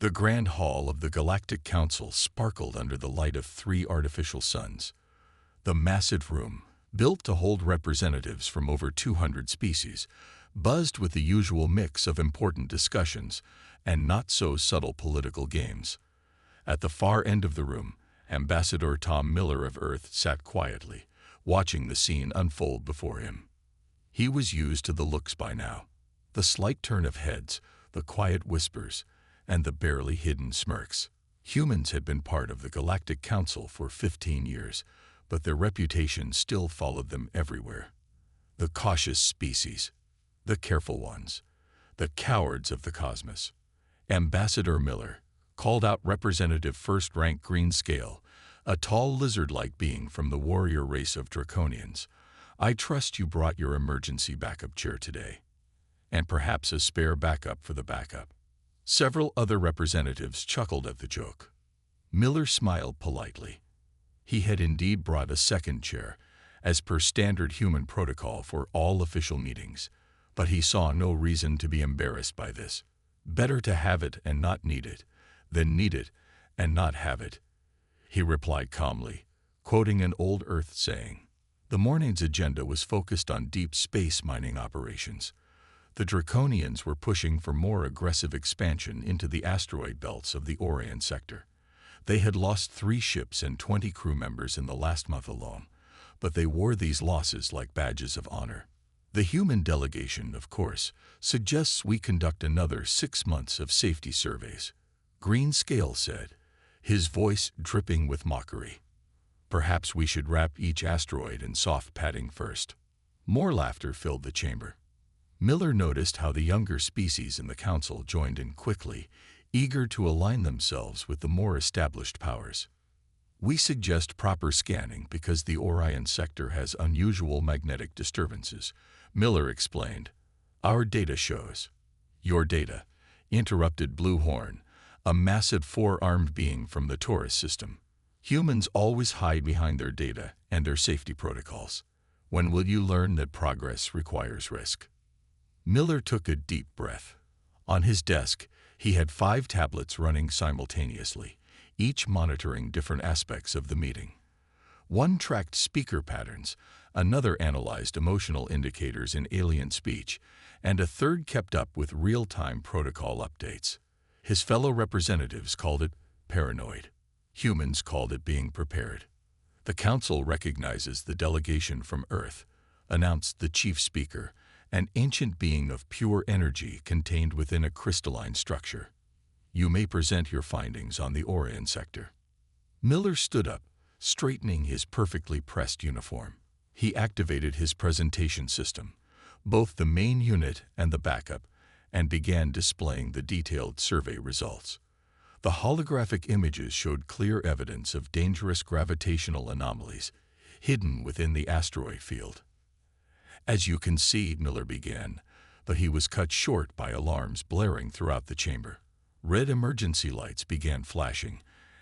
The Grand Hall of the Galactic Council sparkled under the light of 3 artificial suns. The massive room, built to hold representatives from over 200 species, buzzed with the usual mix of important discussions and not-so-subtle political games. At the far end of the room, Ambassador Tom Miller of Earth sat quietly, watching the scene unfold before him. He was used to the looks by now. The slight turn of heads, the quiet whispers, and the barely hidden smirks. Humans had been part of the Galactic Council for 15 years, but their reputation still followed them everywhere. The cautious species, the careful ones, the cowards of the cosmos. Ambassador Miller called out Representative First-Rank Greenscale, a tall lizard-like being from the warrior race of Draconians. I trust you brought your emergency backup chair today, and perhaps a spare backup for the backup. Several other representatives chuckled at the joke. Miller smiled politely. He had indeed brought a second chair, as per standard human protocol for all official meetings, but he saw no reason to be embarrassed by this. Better to have it and not need it, than need it and not have it, he replied calmly, quoting an old Earth saying. The morning's agenda was focused on deep space mining operations. The Draconians were pushing for more aggressive expansion into the asteroid belts of the Orion sector. They had lost 3 ships and 20 crew members in the last month alone, but they wore these losses like badges of honor. The human delegation, of course, suggests we conduct another 6 months of safety surveys, Greenscale said, his voice dripping with mockery. Perhaps we should wrap each asteroid in soft padding first. More laughter filled the chamber. Miller noticed how the younger species in the council joined in quickly, eager to align themselves with the more established powers. We suggest proper scanning because the Orion sector has unusual magnetic disturbances, Miller explained. Our data shows. Your data, interrupted Blue Horn, a massive 4-armed being from the Taurus system. Humans always hide behind their data and their safety protocols. When will you learn that progress requires risk? Miller took a deep breath. On his desk, he had 5 tablets running simultaneously, each monitoring different aspects of the meeting. One tracked speaker patterns, another analyzed emotional indicators in alien speech, and a third kept up with real-time protocol updates. His fellow representatives called it paranoid. Humans called it being prepared. The Council recognizes the delegation from Earth, announced the chief speaker, an ancient being of pure energy contained within a crystalline structure. You may present your findings on the Orion sector. Miller stood up, straightening his perfectly pressed uniform. He activated his presentation system, both the main unit and the backup, and began displaying the detailed survey results. The holographic images showed clear evidence of dangerous gravitational anomalies hidden within the asteroid field. As you can see, Miller began, but he was cut short by alarms blaring throughout the chamber. Red emergency lights began flashing,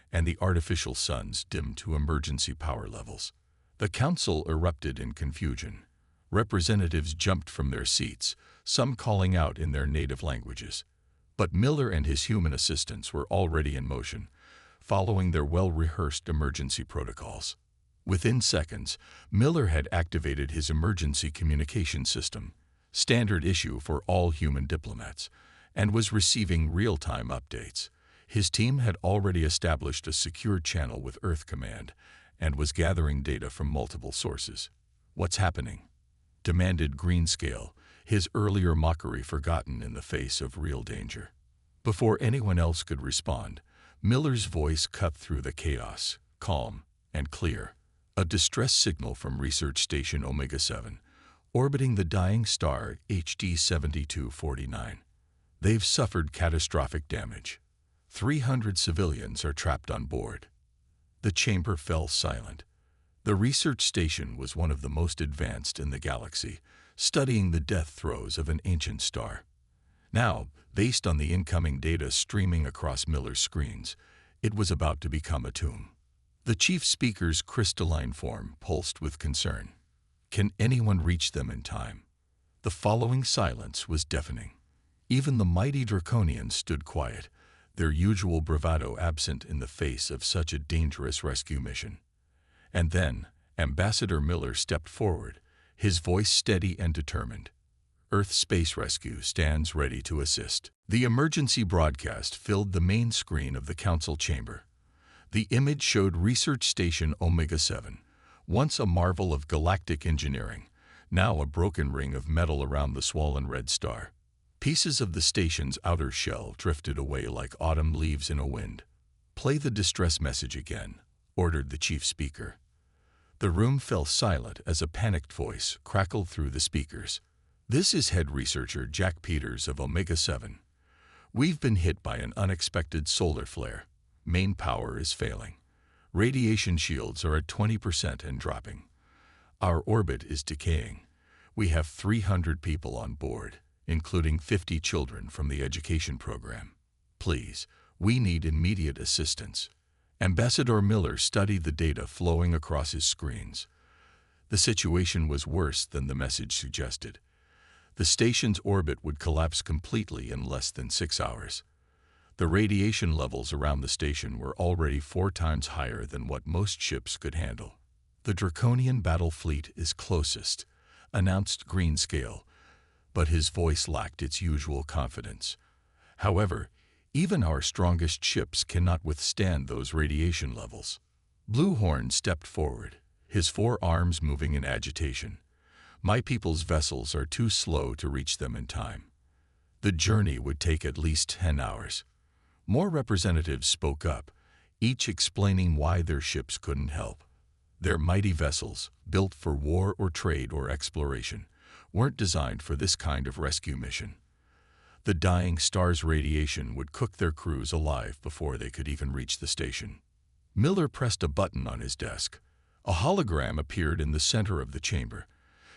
and the artificial suns dimmed to emergency power levels. The council erupted in confusion. Representatives jumped from their seats, some calling out in their native languages. But Miller and his human assistants were already in motion, following their well-rehearsed emergency protocols. Within seconds, Miller had activated his emergency communication system, standard issue for all human diplomats, and was receiving real-time updates. His team had already established a secure channel with Earth Command and was gathering data from multiple sources. What's happening? Demanded Greenscale, his earlier mockery forgotten in the face of real danger. Before anyone else could respond, Miller's voice cut through the chaos, calm and clear. A distress signal from Research Station Omega-7, orbiting the dying star HD 7249. They've suffered catastrophic damage. 300 civilians are trapped on board. The chamber fell silent. The research station was one of the most advanced in the galaxy, studying the death throes of an ancient star. Now, based on the incoming data streaming across Miller's screens, it was about to become a tomb. The chief speaker's crystalline form pulsed with concern. Can anyone reach them in time? The following silence was deafening. Even the mighty Draconians stood quiet, their usual bravado absent in the face of such a dangerous rescue mission. And then, Ambassador Miller stepped forward, his voice steady and determined. Earth Space Rescue stands ready to assist. The emergency broadcast filled the main screen of the council chamber. The image showed Research Station Omega-7, once a marvel of galactic engineering, now a broken ring of metal around the swollen red star. Pieces of the station's outer shell drifted away like autumn leaves in a wind. "Play the distress message again," ordered the chief speaker. The room fell silent as a panicked voice crackled through the speakers. "This is head researcher Jack Peters of Omega-7. We've been hit by an unexpected solar flare. Main power is failing. Radiation shields are at 20% and dropping. Our orbit is decaying. We have 300 people on board, including 50 children from the education program. Please, we need immediate assistance." Ambassador Miller studied the data flowing across his screens. The situation was worse than the message suggested. The station's orbit would collapse completely in less than 6 hours. The radiation levels around the station were already 4 times higher than what most ships could handle. "The Draconian battle fleet is closest," announced Greenscale, but his voice lacked its usual confidence. "However, even our strongest ships cannot withstand those radiation levels." Bluehorn stepped forward, his 4 arms moving in agitation. "My people's vessels are too slow to reach them in time. The journey would take at least 10 hours. More representatives spoke up, each explaining why their ships couldn't help. Their mighty vessels, built for war or trade or exploration, weren't designed for this kind of rescue mission. The dying star's radiation would cook their crews alive before they could even reach the station. Miller pressed a button on his desk. A hologram appeared in the center of the chamber,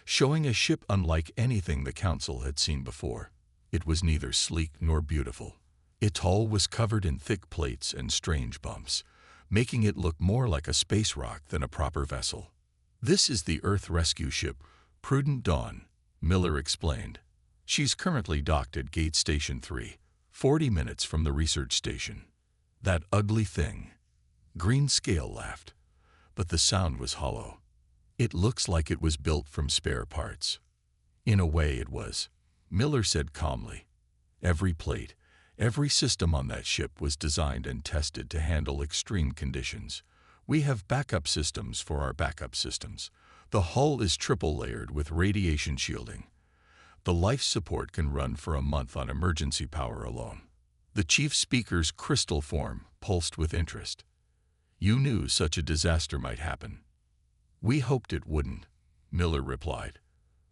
showing a ship unlike anything the council had seen before. It was neither sleek nor beautiful. Its hull was covered in thick plates and strange bumps, making it look more like a space rock than a proper vessel. "This is the Earth rescue ship, Prudent Dawn," Miller explained. "She's currently docked at Gate Station 3, 40 minutes from the research station." "That ugly thing." Greenscale laughed, but the sound was hollow. "It looks like it was built from spare parts." "In a way it was," Miller said calmly. "Every plate, every system on that ship was designed and tested to handle extreme conditions. We have backup systems for our backup systems. The hull is triple layered with radiation shielding. The life support can run for a month on emergency power alone." The chief speaker's crystal form pulsed with interest. "You knew such a disaster might happen." "We hoped it wouldn't," Miller replied,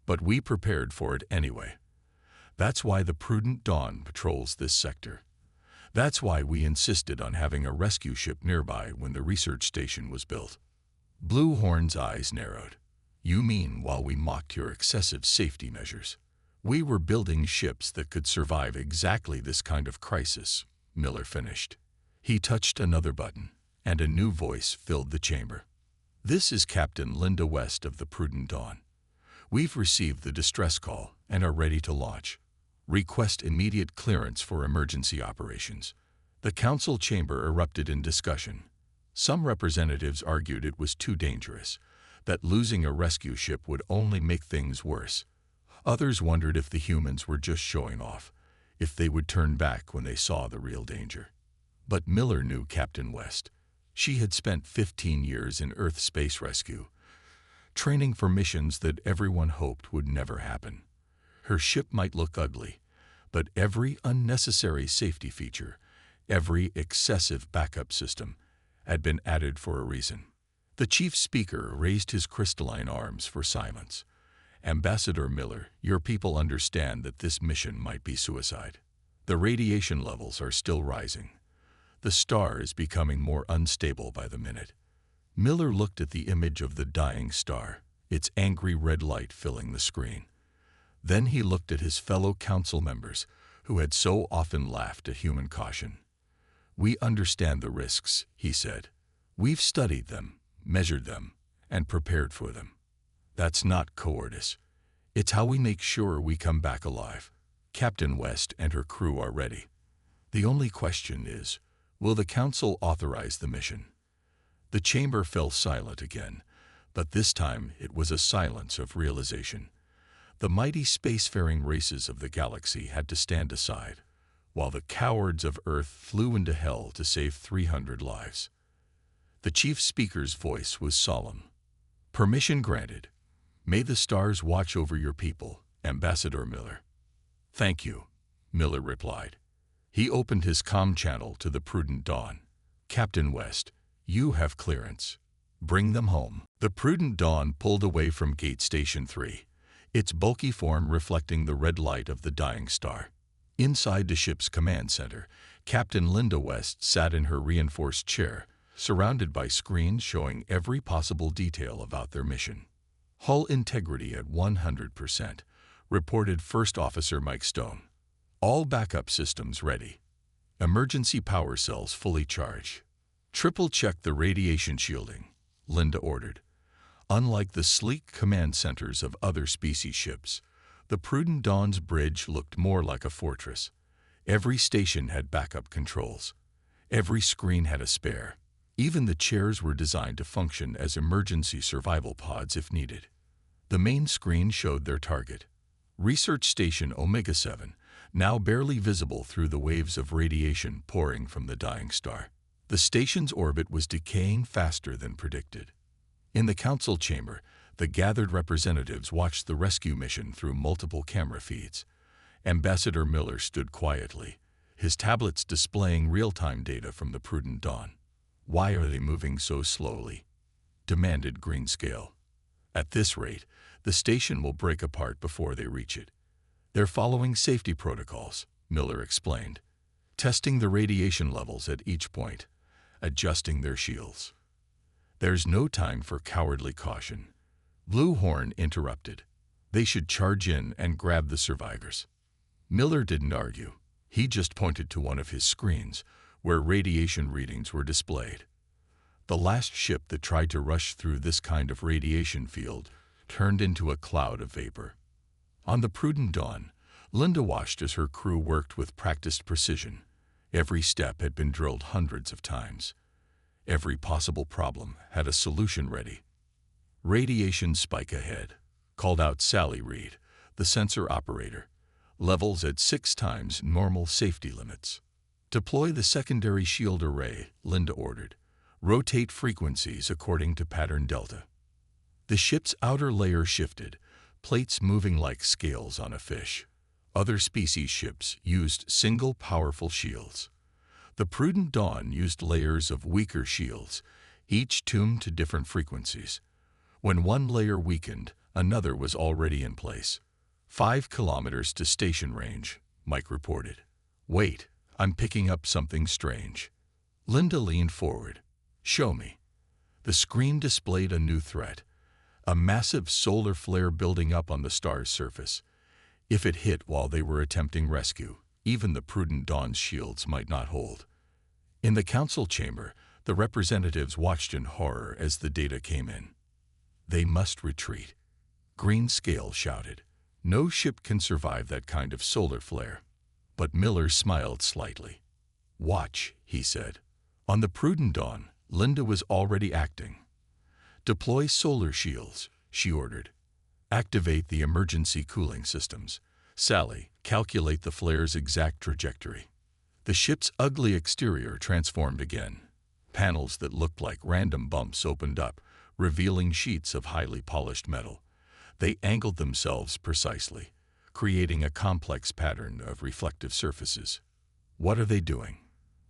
"but we prepared for it anyway. That's why the Prudent Dawn patrols this sector. That's why we insisted on having a rescue ship nearby when the research station was built." Bluehorn's eyes narrowed. "You mean while we mocked your excessive safety measures? We were building ships that could survive exactly this kind of crisis," Miller finished. He touched another button, and a new voice filled the chamber. "This is Captain Linda West of the Prudent Dawn. We've received the distress call and are ready to launch. Request immediate clearance for emergency operations." The council chamber erupted in discussion. Some representatives argued it was too dangerous, that losing a rescue ship would only make things worse. Others wondered if the humans were just showing off, if they would turn back when they saw the real danger. But Miller knew Captain West. She had spent 15 years in Earth space rescue, training for missions that everyone hoped would never happen. Her ship might look ugly, but every unnecessary safety feature, every excessive backup system, had been added for a reason. The chief speaker raised his crystalline arms for silence. "Ambassador Miller, your people understand that this mission might be suicide. The radiation levels are still rising. The star is becoming more unstable by the minute." Miller looked at the image of the dying star, its angry red light filling the screen. Then he looked at his fellow council members, who had so often laughed at human caution. "We understand the risks," he said. "We've studied them, measured them, and prepared for them. That's not cowardice. It's how we make sure we come back alive. Captain West and her crew are ready. The only question is, will the Council authorize the mission? The chamber fell silent again, but this time it was a silence of realization. The mighty spacefaring races of the galaxy had to stand aside, while the cowards of Earth flew into hell to save 300 lives. The chief speaker's voice was solemn. Permission granted. May the stars watch over your people, Ambassador Miller. Thank you, Miller replied. He opened his comm channel to the Prudent Dawn. Captain West, you have clearance. Bring them home. The Prudent Dawn pulled away from Gate Station 3, its bulky form reflecting the red light of the dying star. Inside the ship's command center, Captain Linda West sat in her reinforced chair, surrounded by screens showing every possible detail about their mission. Hull integrity at 100%, reported First Officer Mike Stone. All backup systems ready. Emergency power cells fully charged. Triple-check the radiation shielding, Linda ordered. Unlike the sleek command centers of other species ships, the Prudent Dawn's bridge looked more like a fortress. Every station had backup controls. Every screen had a spare. Even the chairs were designed to function as emergency survival pods if needed. The main screen showed their target, Research Station Omega-7, now barely visible through the waves of radiation pouring from the dying star. The station's orbit was decaying faster than predicted. In the council chamber, the gathered representatives watched the rescue mission through multiple camera feeds. Ambassador Miller stood quietly, his tablets displaying real-time data from the Prudent Dawn. Why are they moving so slowly? Demanded Greenscale. At this rate, the station will break apart before they reach it. They're following safety protocols, Miller explained, testing the radiation levels at each point, adjusting their shields. There's no time for cowardly caution. Blue Horn interrupted. They should charge in and grab the survivors. Miller didn't argue. He just pointed to one of his screens, where radiation readings were displayed. The last ship that tried to rush through this kind of radiation field turned into a cloud of vapor. On the Prudent Dawn, Linda watched as her crew worked with practiced precision. Every step had been drilled hundreds of times. Every possible problem had a solution ready. Radiation spike ahead, called out Sally Reed, the sensor operator. Levels at 6 times normal safety limits. Deploy the secondary shield array, Linda ordered. Rotate frequencies according to pattern delta. The ship's outer layer shifted, plates moving like scales on a fish. Other species ships used single powerful shields. The Prudent Dawn used layers of weaker shields, each tuned to different frequencies. When one layer weakened, another was already in place. 5 kilometers to station range, Mike reported. Wait, I'm picking up something strange. Linda leaned forward. Show me. The screen displayed a new threat, a massive solar flare building up on the star's surface. If it hit while they were attempting rescue, even the Prudent Dawn's shields might not hold. In the council chamber, the representatives watched in horror as the data came in. They must retreat. Greenscale shouted. No ship can survive that kind of solar flare. But Miller smiled slightly. Watch, he said. On the Prudent Dawn, Linda was already acting. Deploy solar shields, she ordered. Activate the emergency cooling systems. Sally, calculate the flare's exact trajectory. The ship's ugly exterior transformed again. Panels that looked like random bumps opened up, revealing sheets of highly polished metal. They angled themselves precisely, creating a complex pattern of reflective surfaces. What are they doing?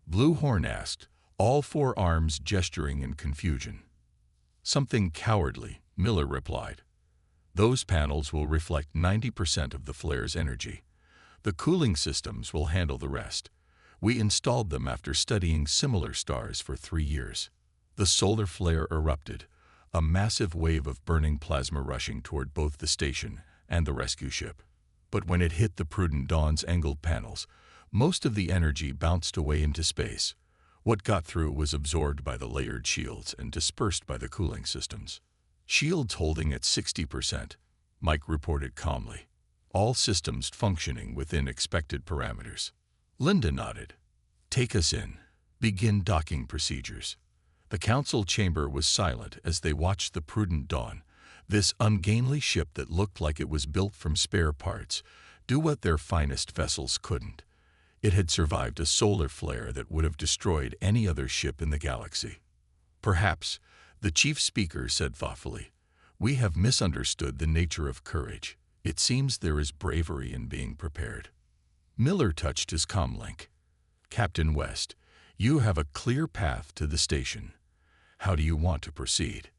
Blue Horn asked, all 4 arms gesturing in confusion. Something cowardly, Miller replied. Those panels will reflect 90% of the flare's energy. The cooling systems will handle the rest. We installed them after studying similar stars for 3 years. The solar flare erupted, a massive wave of burning plasma rushing toward both the station and the rescue ship. But when it hit the Prudent Dawn's angled panels, most of the energy bounced away into space. What got through was absorbed by the layered shields and dispersed by the cooling systems. Shields holding at 60%, Mike reported calmly. All systems functioning within expected parameters. Linda nodded. Take us in. Begin docking procedures. The council chamber was silent as they watched the Prudent Dawn, this ungainly ship that looked like it was built from spare parts, do what their finest vessels couldn't. It had survived a solar flare that would have destroyed any other ship in the galaxy. Perhaps, the chief speaker said thoughtfully, we have misunderstood the nature of courage. It seems there is bravery in being prepared. Miller touched his comlink. Captain West, you have a clear path to the station. How do you want to proceed?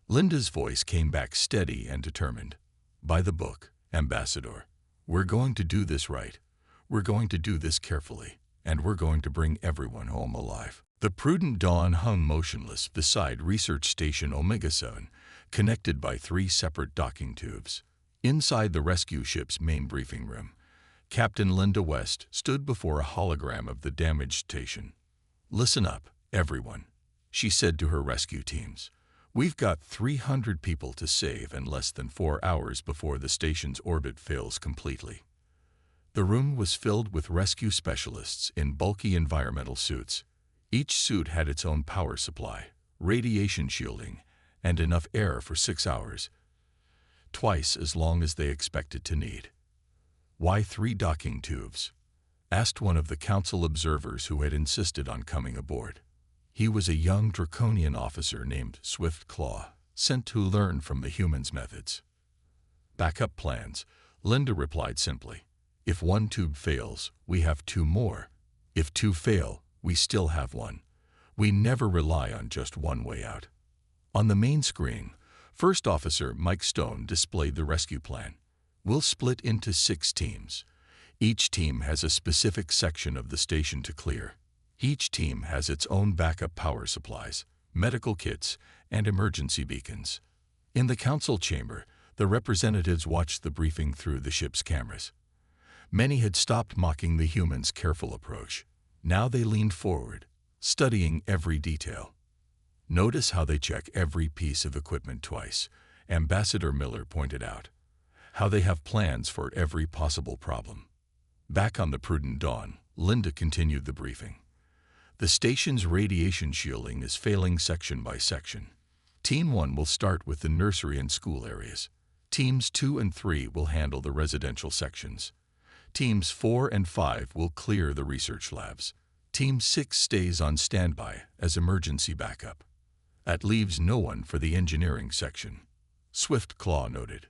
Linda's voice came back steady and determined. By the book, Ambassador. We're going to do this right. We're going to do this carefully, and we're going to bring everyone home alive. The Prudent Dawn hung motionless beside Research Station Omega-7, connected by 3 separate docking tubes. Inside the rescue ship's main briefing room, Captain Linda West stood before a hologram of the damaged station. Listen up, everyone, she said to her rescue teams. We've got 300 people to save in less than 4 hours before the station's orbit fails completely. The room was filled with rescue specialists in bulky environmental suits. Each suit had its own power supply, radiation shielding, and enough air for 6 hours, twice as long as they expected to need. Why 3 docking tubes? Asked one of the council observers who had insisted on coming aboard. He was a young draconian officer named Swift Claw, sent to learn from the humans' methods. Backup plans, Linda replied simply. If 1 tube fails, we have 2 more. If 2 fail, we still have 1. We never rely on just one way out. On the main screen, First Officer Mike Stone displayed the rescue plan. We'll split into 6 teams. Each team has a specific section of the station to clear. Each team has its own backup power supplies, medical kits, and emergency beacons. In the council chamber, the representatives watched the briefing through the ship's cameras. Many had stopped mocking the humans' careful approach. Now they leaned forward, studying every detail. Notice how they check every piece of equipment twice, Ambassador Miller pointed out. How they have plans for every possible problem. Back on the Prudent Dawn, Linda continued the briefing. The station's radiation shielding is failing section by section. Team 1 will start with the nursery and school areas. Teams 2 and 3 will handle the residential sections. Teams 4 and 5 will clear the research labs. Team 6 stays on standby as emergency backup. That leaves no one for the engineering section. Swift Claw noted.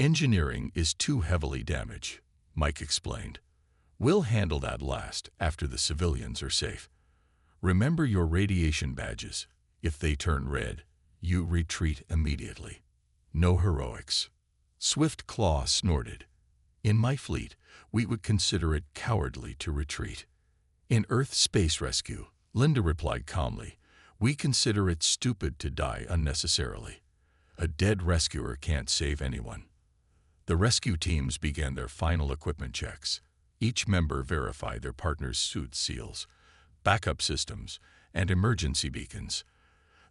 Engineering is too heavily damaged, Mike explained. We'll handle that last, after the civilians are safe. Remember your radiation badges. If they turn red, you retreat immediately. No heroics. Swift Claw snorted. In my fleet, we would consider it cowardly to retreat. In Earth Space Rescue, Linda replied calmly, we consider it stupid to die unnecessarily. A dead rescuer can't save anyone. The rescue teams began their final equipment checks. Each member verified their partner's suit seals, backup systems, and emergency beacons.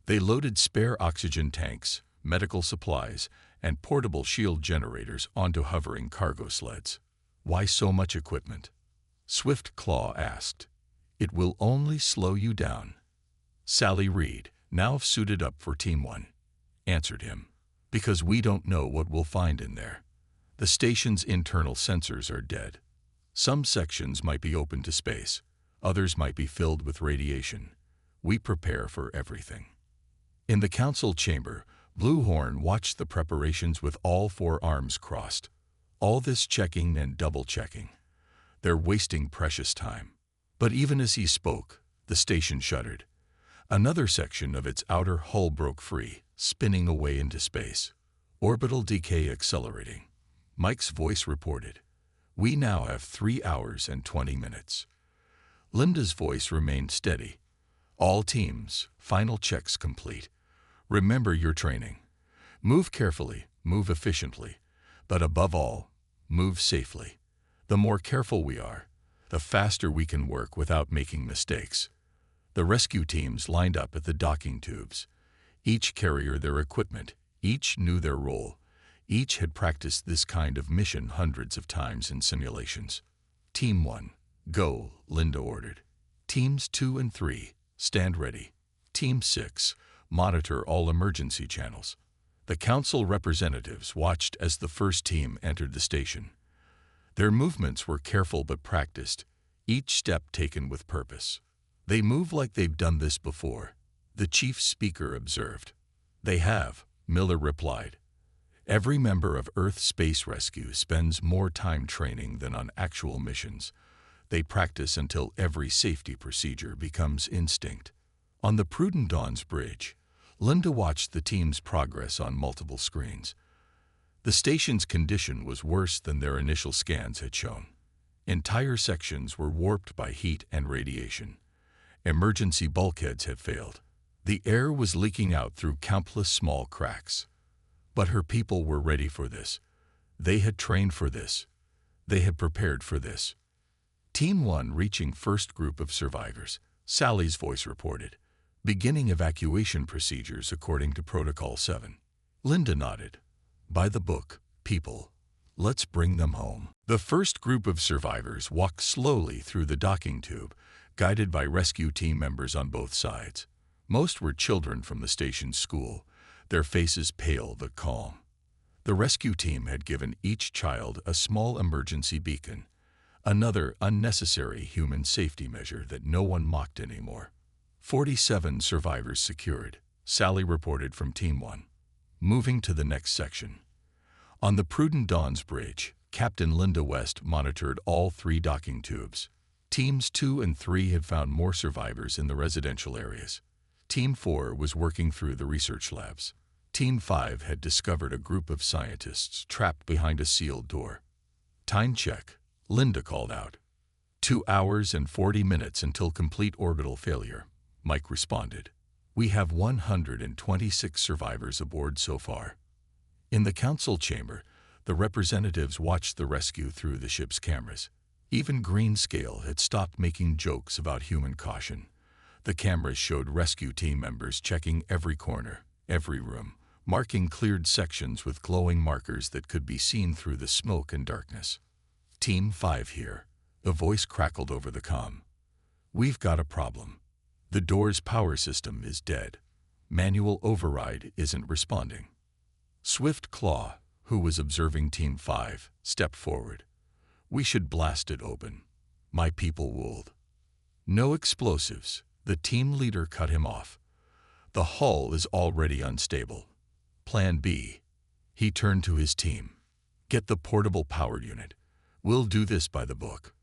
They loaded spare oxygen tanks, medical supplies, and portable shield generators onto hovering cargo sleds. Why so much equipment? Swift Claw asked. It will only slow you down. Sally Reed, now suited up for Team 1, answered him. Because we don't know what we'll find in there. The station's internal sensors are dead. Some sections might be open to space. Others might be filled with radiation. We prepare for everything. In the council chamber, Bluehorn watched the preparations with all 4 arms crossed. All this checking and double-checking. They're wasting precious time. But even as he spoke, the station shuddered. Another section of its outer hull broke free, spinning away into space. Orbital decay accelerating. Mike's voice reported. We now have 3 hours and 20 minutes. Linda's voice remained steady. All teams, final checks complete. Remember your training. Move carefully, move efficiently, but above all, move safely. The more careful we are, the faster we can work without making mistakes. The rescue teams lined up at the docking tubes. Each carried their equipment, each knew their role. Each had practiced this kind of mission hundreds of times in simulations. Team 1, go, Linda ordered. Teams 2 and 3, stand ready. Team 6, monitor all emergency channels. The council representatives watched as the first team entered the station. Their movements were careful but practiced, each step taken with purpose. They move like they've done this before, the chief speaker observed. They have, Miller replied. Every member of Earth Space Rescue spends more time training than on actual missions. They practice until every safety procedure becomes instinct. On the Prudent Dawn's bridge, Linda watched the team's progress on multiple screens. The station's condition was worse than their initial scans had shown. Entire sections were warped by heat and radiation. Emergency bulkheads had failed. The air was leaking out through countless small cracks. But her people were ready for this. They had trained for this. They had prepared for this. Team 1 reaching first group of survivors, Sally's voice reported, beginning evacuation procedures according to Protocol 7. Linda nodded. By the book, people. Let's bring them home. The first group of survivors walked slowly through the docking tube, guided by rescue team members on both sides. Most were children from the station's school, their faces pale but calm. The rescue team had given each child a small emergency beacon, another unnecessary human safety measure that no one mocked anymore. 47 survivors secured, Sally reported from Team 1. Moving to the next section. On the Prudent Dawn's bridge, Captain Linda West monitored all 3 docking tubes. Teams 2 and 3 had found more survivors in the residential areas. Team 4 was working through the research labs. Team 5 had discovered a group of scientists trapped behind a sealed door. Time check, Linda called out. 2 hours and 40 minutes until complete orbital failure, Mike responded. We have 126 survivors aboard so far. In the council chamber, the representatives watched the rescue through the ship's cameras. Even Greenscale had stopped making jokes about human caution. The cameras showed rescue team members checking every corner, every room, marking cleared sections with glowing markers that could be seen through the smoke and darkness. Team 5 here, a voice crackled over the comm. We've got a problem. The door's power system is dead. Manual override isn't responding. Swift Claw, who was observing Team 5, stepped forward. We should blast it open. My people ruled. No explosives. The team leader cut him off. The hull is already unstable. Plan B. He turned to his team. Get the portable power unit. We'll do this by the book.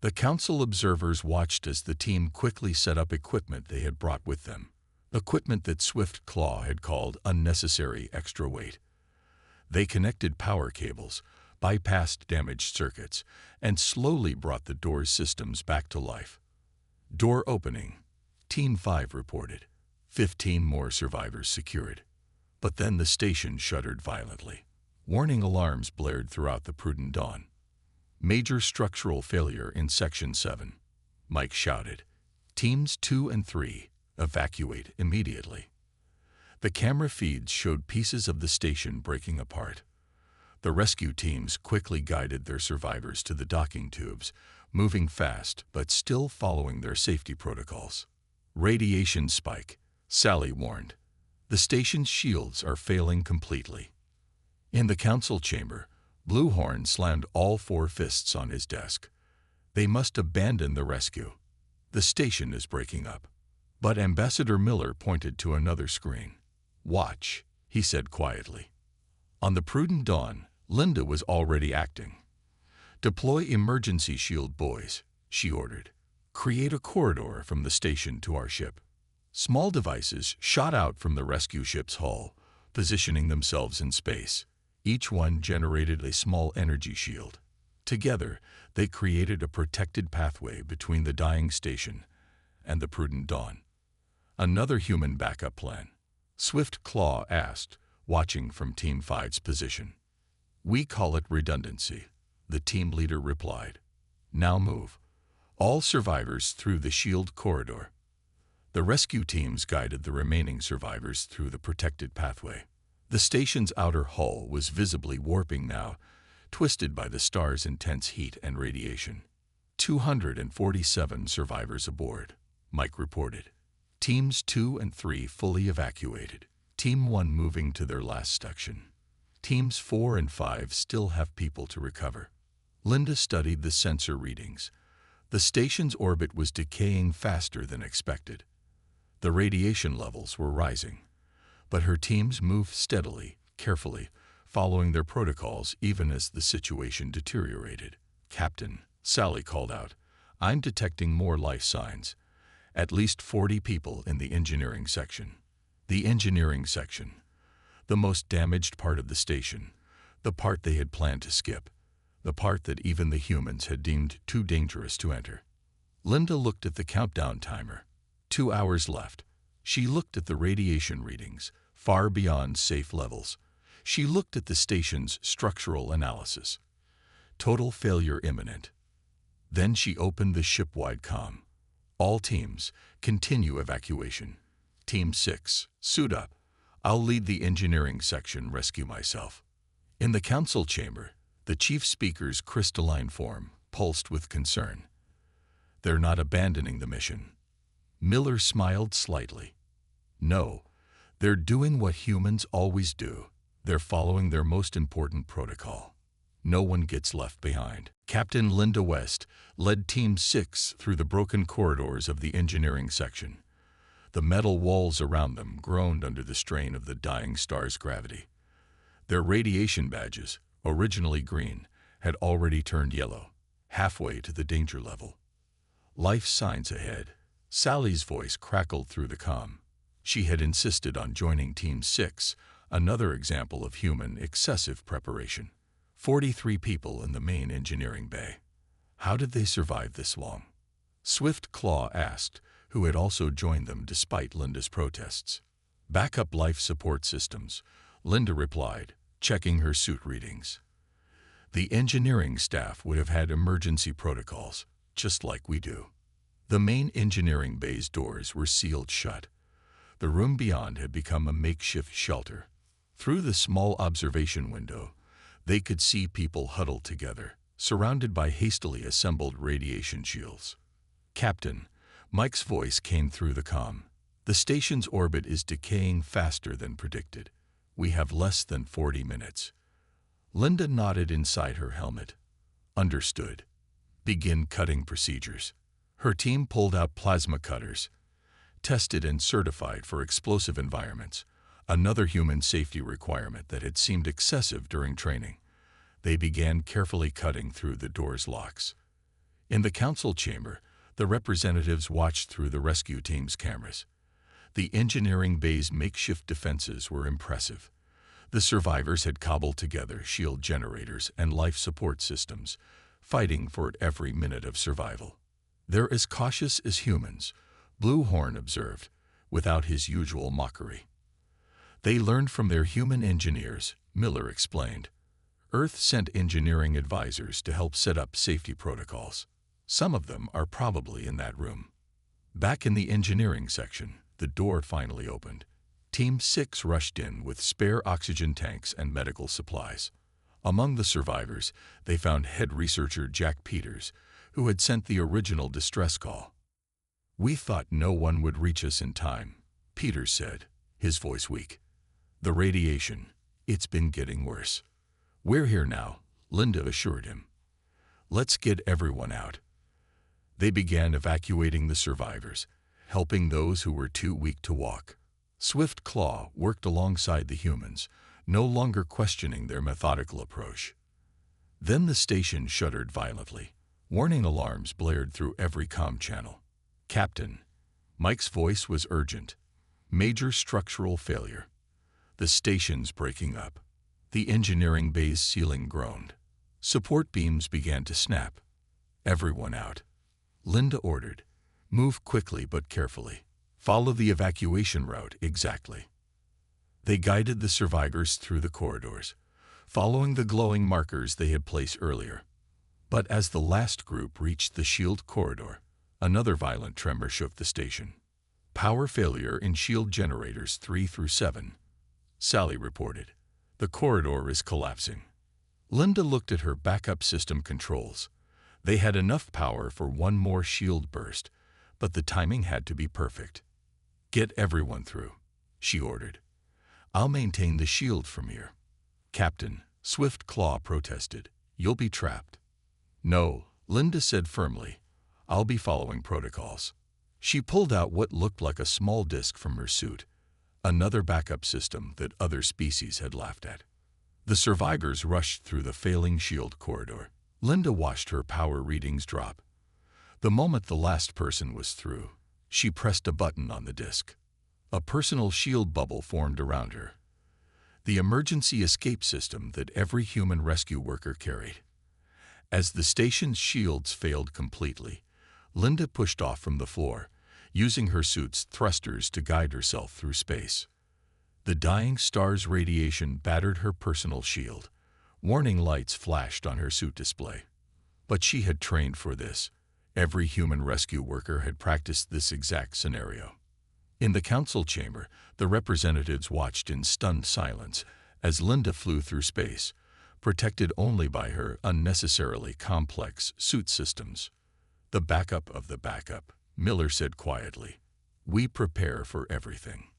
The council observers watched as the team quickly set up equipment they had brought with them. Equipment that Swift Claw had called unnecessary extra weight. They connected power cables, bypassed damaged circuits, and slowly brought the door's systems back to life. Door opening, Team 5 reported. 15 more survivors secured. But then the station shuddered violently. Warning alarms blared throughout the Prudent Dawn. Major structural failure in Section 7. Mike shouted. Teams 2 and 3, evacuate immediately. The camera feeds showed pieces of the station breaking apart. The rescue teams quickly guided their survivors to the docking tubes, moving fast but still following their safety protocols. Radiation spike, Sally warned. The station's shields are failing completely. In the council chamber, Bluehorn slammed all 4 fists on his desk. They must abandon the rescue. The station is breaking up. But Ambassador Miller pointed to another screen. Watch, he said quietly. On the Prudent Dawn, Linda was already acting. Deploy emergency shield buoys, she ordered. Create a corridor from the station to our ship. Small devices shot out from the rescue ship's hull, positioning themselves in space. Each one generated a small energy shield. Together, they created a protected pathway between the dying station and the Prudent Dawn. Another human backup plan, Swift Claw asked, watching from Team 5's position. We call it redundancy, the team leader replied. Now move. All survivors through the shield corridor. The rescue teams guided the remaining survivors through the protected pathway. The station's outer hull was visibly warping now, twisted by the star's intense heat and radiation. 247 survivors aboard, Mike reported. Teams 2 and 3 fully evacuated. Team 1 moving to their last section. Teams 4 and 5 still have people to recover. Linda studied the sensor readings. The station's orbit was decaying faster than expected. The radiation levels were rising, but her teams moved steadily, carefully, following their protocols even as the situation deteriorated. "Captain," Sally called out, "I'm detecting more life signs. At least 40 people in the engineering section." The engineering section, the most damaged part of the station, the part they had planned to skip, the part that even the humans had deemed too dangerous to enter. Linda looked at the countdown timer. 2 hours left. She looked at the radiation readings, far beyond safe levels. She looked at the station's structural analysis. Total failure imminent. Then she opened the ship-wide comm. "All teams, continue evacuation. Team 6, suit up. I'll lead the engineering section, rescue myself." In the council chamber, the chief speaker's crystalline form pulsed with concern. "They're not abandoning the mission." Miller smiled slightly. "No, they're doing what humans always do. They're following their most important protocol. No one gets left behind." Captain Linda West led Team 6 through the broken corridors of the engineering section. The metal walls around them groaned under the strain of the dying star's gravity. Their radiation badges, originally green, had already turned yellow, halfway to the danger level. "Life signs ahead." Sally's voice crackled through the comm. She had insisted on joining Team 6, another example of human excessive preparation. 43 people in the main engineering bay. How did they survive this long? Swift Claw asked, who had also joined them despite Linda's protests. "Backup life support systems," Linda replied, checking her suit readings. "The engineering staff would have had emergency protocols, just like we do." The main engineering bay's doors were sealed shut. The room beyond had become a makeshift shelter. Through the small observation window, they could see people huddled together, surrounded by hastily assembled radiation shields. "Captain," Mike's voice came through the comm. "The station's orbit is decaying faster than predicted. We have less than 40 minutes. Linda nodded inside her helmet. "Understood. Begin cutting procedures." Her team pulled out plasma cutters, tested and certified for explosive environments, another human safety requirement that had seemed excessive during training. They began carefully cutting through the door's locks. In the council chamber, the representatives watched through the rescue team's cameras. The engineering bay's makeshift defenses were impressive. The survivors had cobbled together shield generators and life support systems, fighting for every minute of survival. "They're as cautious as humans," Blue Horn observed, without his usual mockery. "They learned from their human engineers," Miller explained. "Earth sent engineering advisors to help set up safety protocols. Some of them are probably in that room." Back in the engineering section, the door finally opened. Team 6 rushed in with spare oxygen tanks and medical supplies. Among the survivors, they found head researcher Jack Peters, who had sent the original distress call. "We thought no one would reach us in time," Peters said, his voice weak. "The radiation, it's been getting worse." "We're here now," Linda assured him. "Let's get everyone out." They began evacuating the survivors, helping those who were too weak to walk. Swift Claw worked alongside the humans, no longer questioning their methodical approach. Then the station shuddered violently. Warning alarms blared through every comm channel. "Captain," Mike's voice was urgent. "Major structural failure. The station's breaking up." The engineering bay's ceiling groaned. Support beams began to snap. "Everyone out," Linda ordered. "Move quickly but carefully. Follow the evacuation route exactly." They guided the survivors through the corridors, following the glowing markers they had placed earlier. But as the last group reached the shield corridor, another violent tremor shook the station. "Power failure in shield generators 3 through 7, Sally reported. "The corridor is collapsing." Linda looked at her backup system controls. They had enough power for one more shield burst, but the timing had to be perfect. "Get everyone through," she ordered. "I'll maintain the shield from here." "Captain," Swift Claw protested, "you'll be trapped." "No," Linda said firmly. "I'll be following protocols." She pulled out what looked like a small disk from her suit, another backup system that other species had laughed at. The survivors rushed through the failing shield corridor. Linda watched her power readings drop. The moment the last person was through, she pressed a button on the disk. A personal shield bubble formed around her, the emergency escape system that every human rescue worker carried. As the station's shields failed completely, Linda pushed off from the floor, using her suit's thrusters to guide herself through space. The dying star's radiation battered her personal shield. Warning lights flashed on her suit display. But she had trained for this. Every human rescue worker had practiced this exact scenario. In the council chamber, the representatives watched in stunned silence as Linda flew through space, protected only by her unnecessarily complex suit systems. "The backup of the backup," Miller said quietly. "We prepare for everything."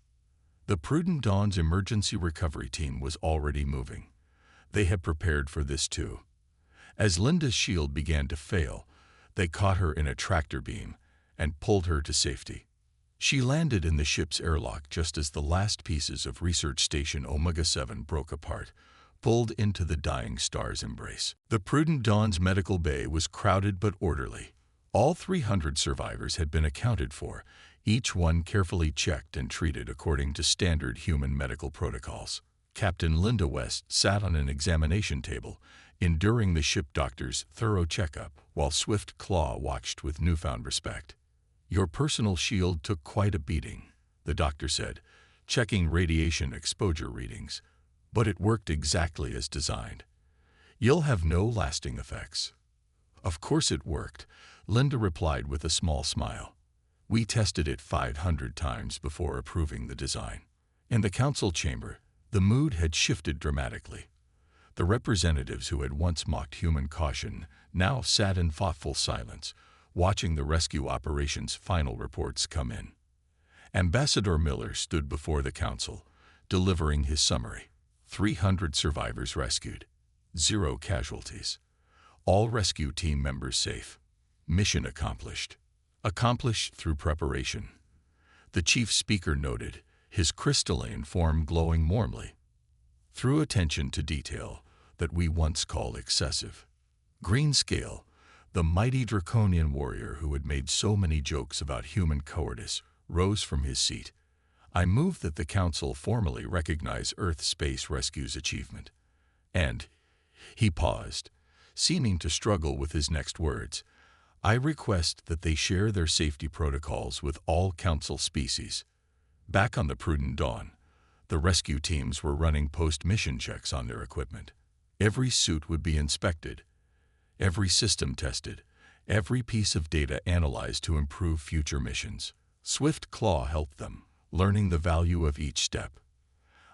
The Prudent Dawn's emergency recovery team was already moving. They had prepared for this too. As Linda's shield began to fail, they caught her in a tractor beam and pulled her to safety. She landed in the ship's airlock just as the last pieces of Research Station Omega-7 broke apart, pulled into the dying star's embrace. The Prudent Dawn's medical bay was crowded but orderly. All 300 survivors had been accounted for, each one carefully checked and treated according to standard human medical protocols. Captain Linda West sat on an examination table, enduring the ship doctor's thorough checkup, while Swift Claw watched with newfound respect. "Your personal shield took quite a beating," the doctor said, checking radiation exposure readings. "But it worked exactly as designed. You'll have no lasting effects." "Of course it worked," Linda replied with a small smile. "We tested it 500 times before approving the design." In the council chamber, the mood had shifted dramatically. The representatives who had once mocked human caution now sat in thoughtful silence, watching the rescue operation's final reports come in. Ambassador Miller stood before the council, delivering his summary. 300 survivors rescued. 0 casualties. All rescue team members safe. Mission accomplished. Accomplished through preparation. The chief speaker noted, his crystalline form glowing warmly. "Through attention to detail that we once called excessive." Greenscale, the mighty draconian warrior who had made so many jokes about human cowardice, rose from his seat. "I move that the council formally recognize Earth Space Rescue's achievement." And he paused, seeming to struggle with his next words. "I request that they share their safety protocols with all council species." Back on the Prudent Dawn, the rescue teams were running post-mission checks on their equipment. Every suit would be inspected, every system tested, every piece of data analyzed to improve future missions. Swift Claw helped them, learning the value of each step.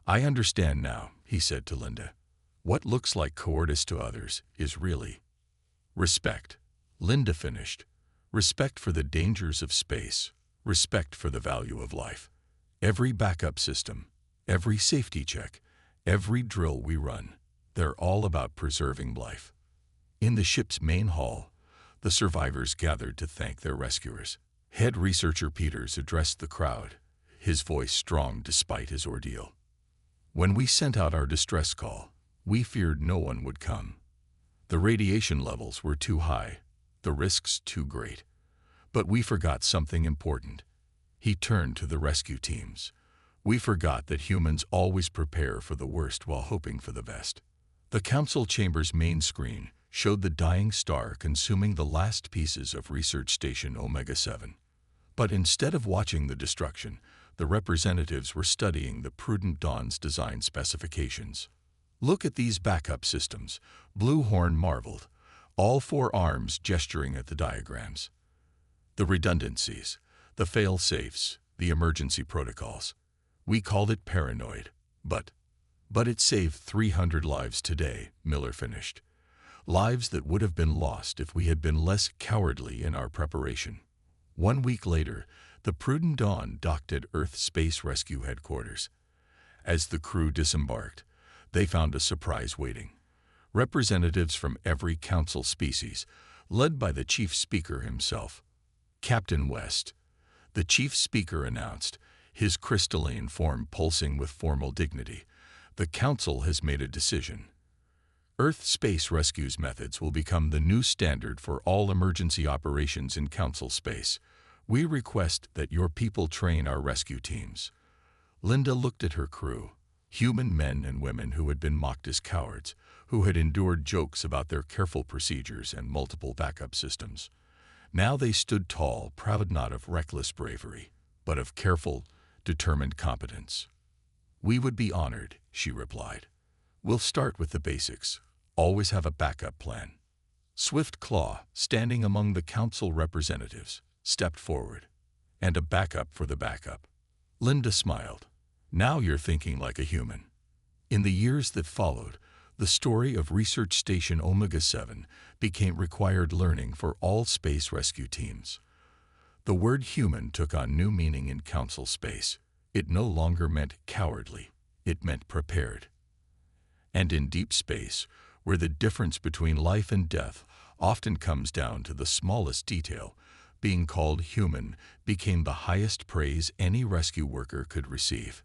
"I understand now," he said to Linda. "What looks like cowardice to others is really respect." Linda finished. "Respect for the dangers of space, respect for the value of life. Every backup system, every safety check, every drill we run, they're all about preserving life." In the ship's main hall, the survivors gathered to thank their rescuers. Head researcher Peters addressed the crowd, his voice strong despite his ordeal. "When we sent out our distress call, we feared no one would come. The radiation levels were too high, the risks too great. But we forgot something important." He turned to the rescue teams. "We forgot that humans always prepare for the worst while hoping for the best." The council chamber's main screen showed the dying star consuming the last pieces of Research Station Omega-7. But instead of watching the destruction, the representatives were studying the Prudent Dawn's design specifications. "Look at these backup systems," Blue Horn marveled, all 4 arms gesturing at the diagrams. "The redundancies, the fail-safes, the emergency protocols. We called it paranoid, but it saved 300 lives today," Miller finished. lives that would have been lost if we had been less cowardly in our preparation. 1 week later, the Prudent Dawn docked at Earth Space Rescue Headquarters. As the crew disembarked, they found a surprise waiting. Representatives from every council species, led by the chief speaker himself, Captain West. The chief speaker announced, his crystalline form pulsing with formal dignity, "The council has made a decision. Earth Space Rescue's methods will become the new standard for all emergency operations in council space. We request that your people train our rescue teams." Linda looked at her crew, human men and women who had been mocked as cowards, who had endured jokes about their careful procedures and multiple backup systems. Now they stood tall, proud not of reckless bravery, but of careful, determined competence. "We would be honored," she replied. "We'll start with the basics. Always have a backup plan." Swift Claw, standing among the council representatives, stepped forward. "And a backup for the backup." Linda smiled. "Now you're thinking like a human." In the years that followed, the story of Research Station Omega-7 became required learning for all space rescue teams. The word human took on new meaning in council space. It no longer meant cowardly, it meant prepared. And in deep space, where the difference between life and death often comes down to the smallest detail, being called human became the highest praise any rescue worker could receive.